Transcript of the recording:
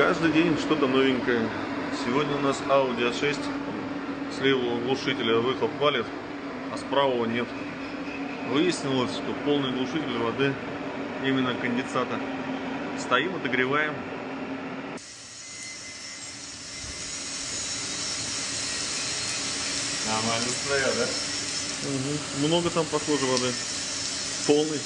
Каждый день что-то новенькое. Сегодня у нас Audi A6. С левого глушителя выхлоп валит, а с правого нет. Выяснилось, что полный глушитель воды, именно конденсата. Стоим, отогреваем. Нормально стоят, да? Угу. Много там, похоже, воды. Полный.